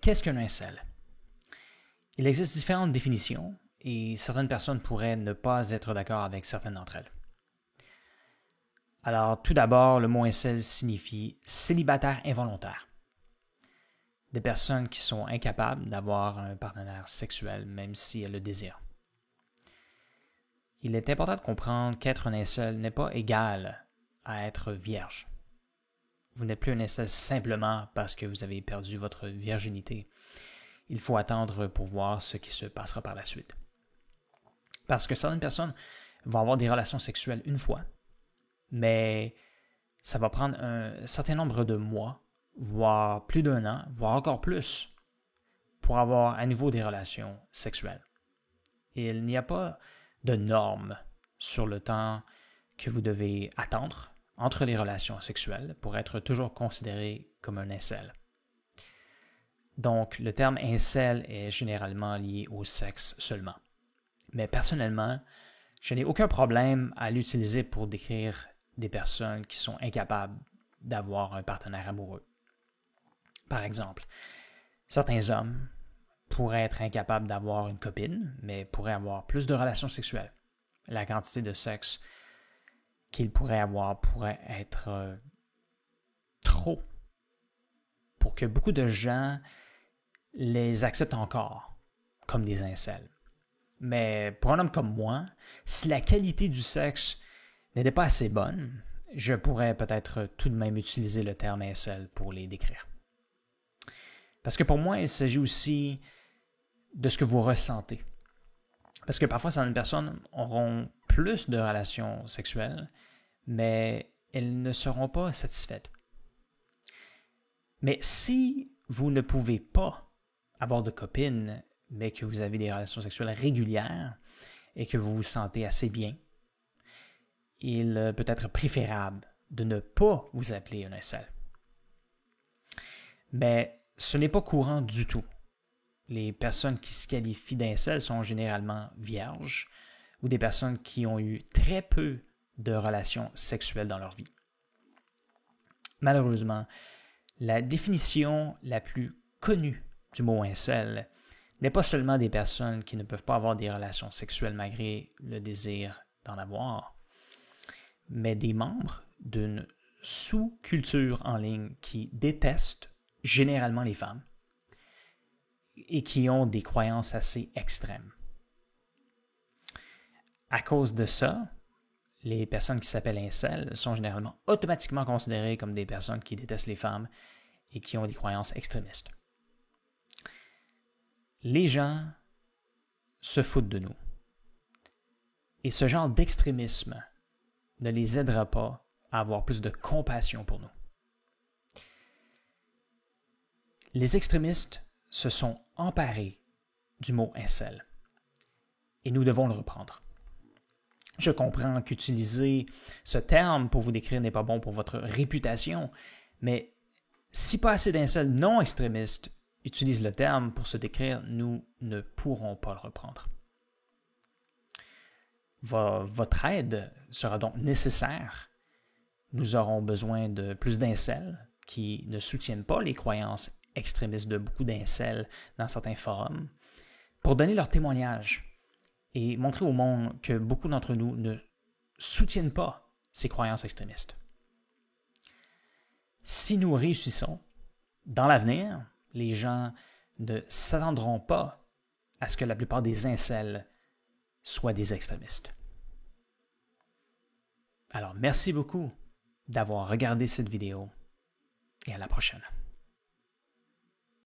Qu'est-ce qu'un incel? Il existe différentes définitions et certaines personnes pourraient ne pas être d'accord avec certaines d'entre elles. Alors, tout d'abord, le mot incel signifie célibataire involontaire. Des personnes qui sont incapables d'avoir un partenaire sexuel même si elles le désirent. Il est important de comprendre qu'être un incel n'est pas égal à être vierge. Vous n'êtes plus un incel simplement parce que vous avez perdu votre virginité. Il faut attendre pour voir ce qui se passera par la suite. Parce que certaines personnes vont avoir des relations sexuelles une fois, mais ça va prendre un certain nombre de mois, voire plus d'un an, voire encore plus, pour avoir à nouveau des relations sexuelles. Et il n'y a pas de normes sur le temps que vous devez attendre entre les relations sexuelles pour être toujours considéré comme un incel. Donc, le terme incel est généralement lié au sexe seulement. Mais personnellement, je n'ai aucun problème à l'utiliser pour décrire des personnes qui sont incapables d'avoir un partenaire amoureux. Par exemple, certains hommes pourraient être incapables d'avoir une copine, mais pourraient avoir plus de relations sexuelles. La quantité de sexe qu'ils pourraient avoir pourrait être trop pour que beaucoup de gens les acceptent encore comme des incels. Mais pour un homme comme moi, si la qualité du sexe n'était pas assez bonne, je pourrais peut-être tout de même utiliser le terme incel pour les décrire. Parce que pour moi, il s'agit aussi de ce que vous ressentez. Parce que parfois, certaines personnes auront plus de relations sexuelles, mais elles ne seront pas satisfaites. Mais si vous ne pouvez pas avoir de copine, mais que vous avez des relations sexuelles régulières et que vous vous sentez assez bien, il peut être préférable de ne pas vous appeler un incel. Mais ce n'est pas courant du tout. Les personnes qui se qualifient d'incel sont généralement vierges ou des personnes qui ont eu très peu de relations sexuelles dans leur vie. Malheureusement, la définition la plus connue du mot incel n'est pas seulement des personnes qui ne peuvent pas avoir des relations sexuelles malgré le désir d'en avoir, mais des membres d'une sous-culture en ligne qui détestent généralement les femmes et qui ont des croyances assez extrêmes. À cause de ça, les personnes qui s'appellent incels sont généralement automatiquement considérées comme des personnes qui détestent les femmes et qui ont des croyances extrémistes. Les gens se foutent de nous. Et ce genre d'extrémisme ne les aidera pas à avoir plus de compassion pour nous. Les extrémistes se sont emparés du mot incel. Et nous devons le reprendre. Je comprends qu'utiliser ce terme pour vous décrire n'est pas bon pour votre réputation, mais si pas assez d'incels non extrémistes utilisent le terme pour se décrire, nous ne pourrons pas le reprendre. Votre aide sera donc nécessaire. Nous aurons besoin de plus d'incels qui ne soutiennent pas les croyances extrémistes de beaucoup d'incels dans certains forums pour donner leur témoignage et montrer au monde que beaucoup d'entre nous ne soutiennent pas ces croyances extrémistes. Si nous réussissons, dans l'avenir, les gens ne s'attendront pas à ce que la plupart des incels soient des extrémistes. Alors, merci beaucoup d'avoir regardé cette vidéo et à la prochaine.